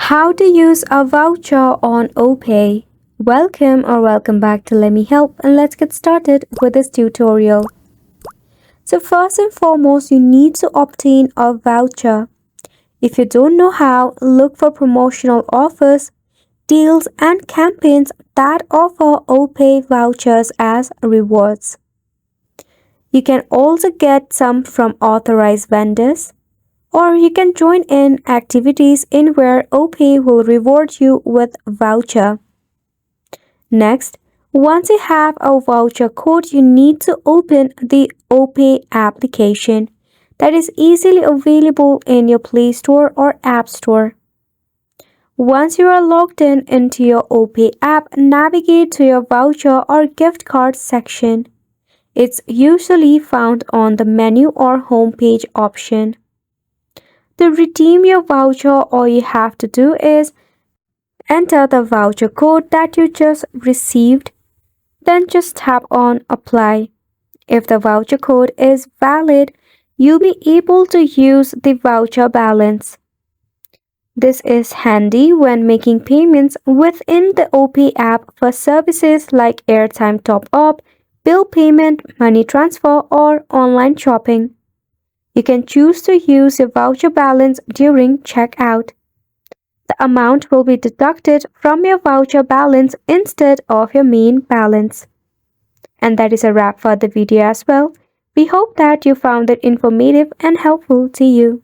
How to use a voucher on Opay. Welcome back to Let Me Help, and let's get started with this tutorial. So first and foremost, you need to obtain a voucher. If you don't know how, look for promotional offers, deals and campaigns that offer Opay vouchers as rewards. You can also get some from authorized vendors, or you can join in activities in where Opay will reward you with voucher. Next, once you have a voucher code, you need to open the Opay application that is easily available in your Play Store or App Store. Once you are logged into your Opay app, navigate to your voucher or gift card section. It's usually found on the menu or homepage option. To redeem your voucher, all you have to do is enter the voucher code that you just received, then just tap on Apply. If the voucher code is valid, you'll be able to use the voucher balance. This is handy when making payments within the Opay app for services like airtime top-up, bill payment, money transfer, or online shopping. You can choose to use your voucher balance during checkout. The amount will be deducted from your voucher balance instead of your main balance. And that is a wrap for the video as well. We hope that you found it informative and helpful to you.